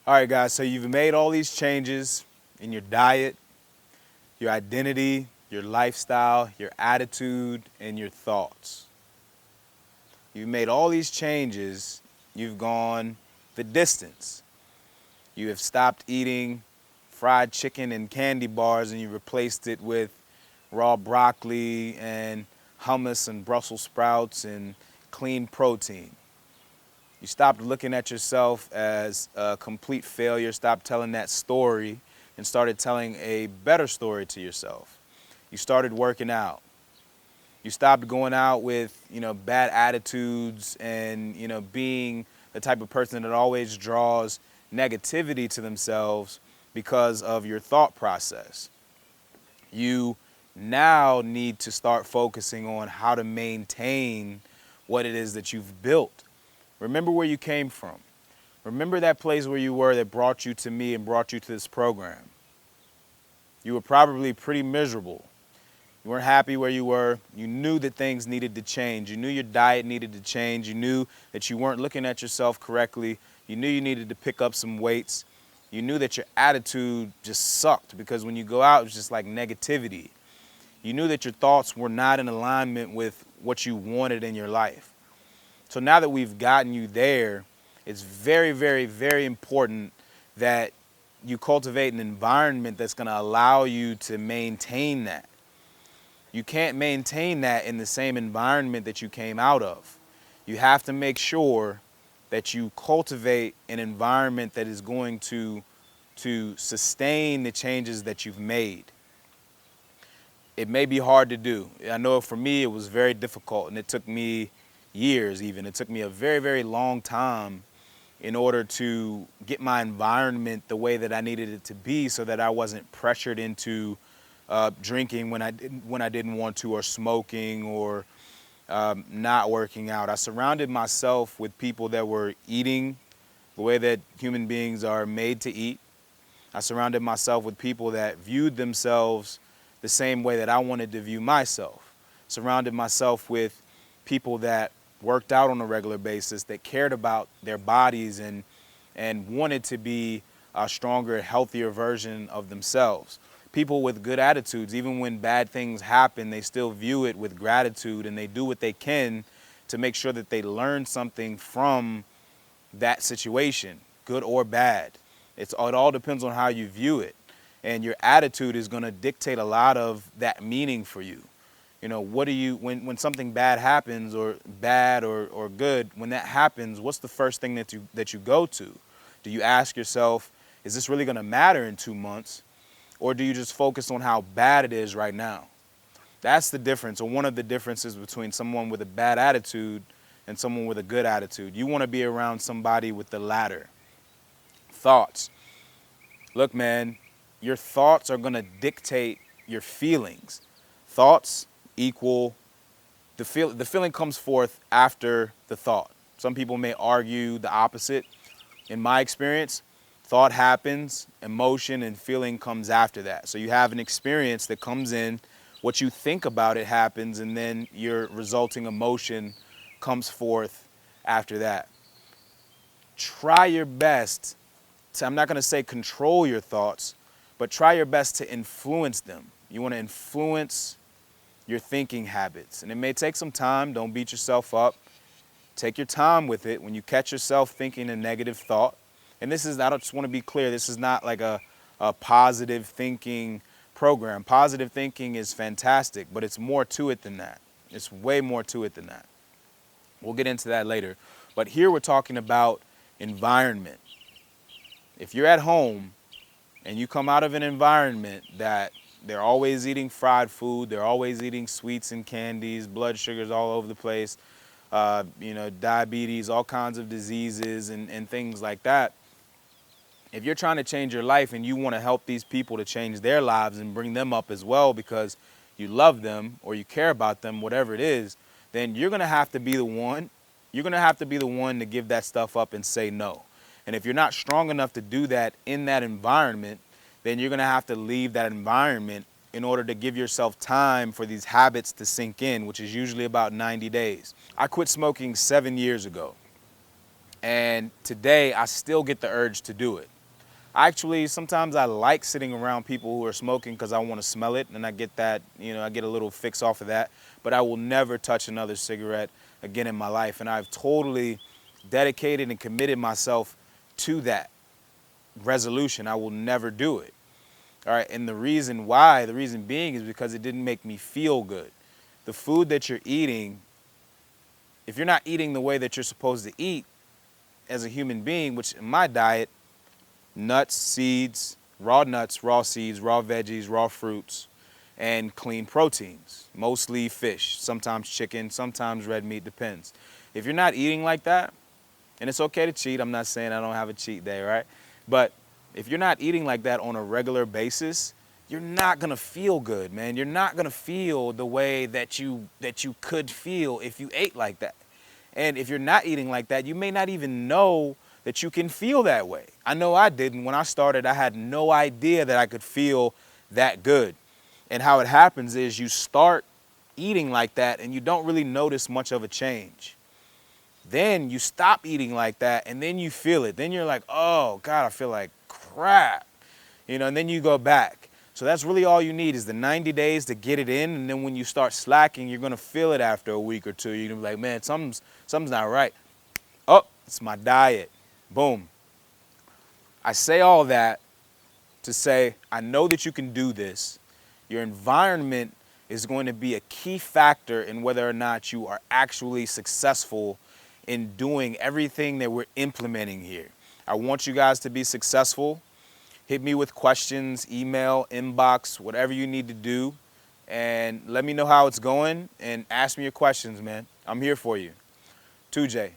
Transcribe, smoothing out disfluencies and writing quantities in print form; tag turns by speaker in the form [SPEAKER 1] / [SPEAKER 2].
[SPEAKER 1] All right, guys, so you've made all these changes in your diet, your identity, your lifestyle, your attitude, and your thoughts. You've made all these changes, you've gone the distance. You have stopped eating fried chicken and candy bars and you replaced it with raw broccoli and hummus and Brussels sprouts and clean protein. You stopped looking at yourself as a complete failure, stopped telling that story, and started telling a better story to yourself. You started working out. You stopped going out with, bad attitudes and, being the type of person that always draws negativity to themselves because of your thought process. You now need to start focusing on how to maintain what it is that you've built. Remember where you came from. Remember that place where you were that brought you to me and brought you to this program. You were probably pretty miserable. You weren't happy where you were. You knew that things needed to change. You knew your diet needed to change. You knew that you weren't looking at yourself correctly. You knew you needed to pick up some weights. You knew that your attitude just sucked because when you go out, it's just like negativity. You knew that your thoughts were not in alignment with what you wanted in your life. So now that we've gotten you there, it's very, very, very important that you cultivate an environment that's going to allow you to maintain that. You can't maintain that in the same environment that you came out of. You have to make sure that you cultivate an environment that is going to sustain the changes that you've made. It may be hard to do. I know for me it was very difficult and it took me years even. It took me a very, very long time in order to get my environment the way that I needed it to be so that I wasn't pressured into drinking when I didn't want to, or smoking, or not working out. I surrounded myself with people that were eating the way that human beings are made to eat. I surrounded myself with people that viewed themselves the same way that I wanted to view myself. Surrounded myself with people that worked out on a regular basis, that cared about their bodies and wanted to be a stronger, healthier version of themselves. People with good attitudes, even when bad things happen, they still view it with gratitude and they do what they can to make sure that they learn something from that situation, good or bad. It all depends on how you view it. And your attitude is going to dictate a lot of that meaning for you. What do you, when something bad happens, or bad or good, when that happens, what's the first thing that you go to? Do you ask yourself, is this really going to matter in 2 months? Or do you just focus on how bad it is right now? That's the difference, or one of the differences between someone with a bad attitude and someone with a good attitude. You want to be around somebody with the latter. Thoughts. Look, man, your thoughts are going to dictate your feelings. Thoughts equal, the feeling comes forth after the thought. Some people may argue the opposite. In my experience, thought happens, emotion and feeling comes after that. So you have an experience that comes in, what you think about it happens, and then your resulting emotion comes forth after that. Try your best to, I'm not going to say control your thoughts, but try your best to influence them. You want to influence your thinking habits. And it may take some time. Don't beat yourself up. Take your time with it. When you catch yourself thinking a negative thought, and this is, I just want to be clear, this is not like a positive thinking program. Positive thinking is fantastic, but it's more to it than that. It's way more to it than that. We'll get into that later. But here we're talking about environment. If you're at home and you come out of an environment that they're always eating fried food, they're always eating sweets and candies, blood sugars all over the place, diabetes, all kinds of diseases and things like that. If you're trying to change your life and you want to help these people to change their lives and bring them up as well because you love them or you care about them, whatever it is, then you're going to have to be the one. You're going to have to be the one to give that stuff up and say no. And if you're not strong enough to do that in that environment, then you're going to have to leave that environment in order to give yourself time for these habits to sink in, which is usually about 90 days. I quit smoking 7 years ago. And today I still get the urge to do it. Actually, sometimes I like sitting around people who are smoking because I want to smell it, and I get that, I get a little fix off of that. But I will never touch another cigarette again in my life, and I've totally dedicated and committed myself to that resolution. I will never do it. All right, and the reason being is because it didn't make me feel good. The food that you're eating, if you're not eating the way that you're supposed to eat as a human being, which in my diet, nuts, seeds, raw seeds, raw veggies, raw fruits, and clean proteins, mostly fish, sometimes chicken, sometimes red meat, depends. If you're not eating like that, and it's okay to cheat, I'm not saying I don't have a cheat day, right? But if you're not eating like that on a regular basis, you're not gonna feel good, man. You're not gonna feel the way that you could feel if you ate like that. And if you're not eating like that, you may not even know that you can feel that way. I know I didn't. When I started, I had no idea that I could feel that good. And how it happens is you start eating like that and you don't really notice much of a change. Then you stop eating like that and then you feel it. Then you're like, oh God, I feel like crap. And then you go back. So that's really all you need is the 90 days to get it in. And then when you start slacking, you're gonna feel it after a week or two. You're gonna be like, man, something's not right. Oh, it's my diet. Boom. I say all that to say, I know that you can do this. Your environment is going to be a key factor in whether or not you are actually successful in doing everything that we're implementing here. I want you guys to be successful. Hit me with questions, email, inbox, whatever you need to do, and let me know how it's going and ask me your questions, man. I'm here for you. 2J.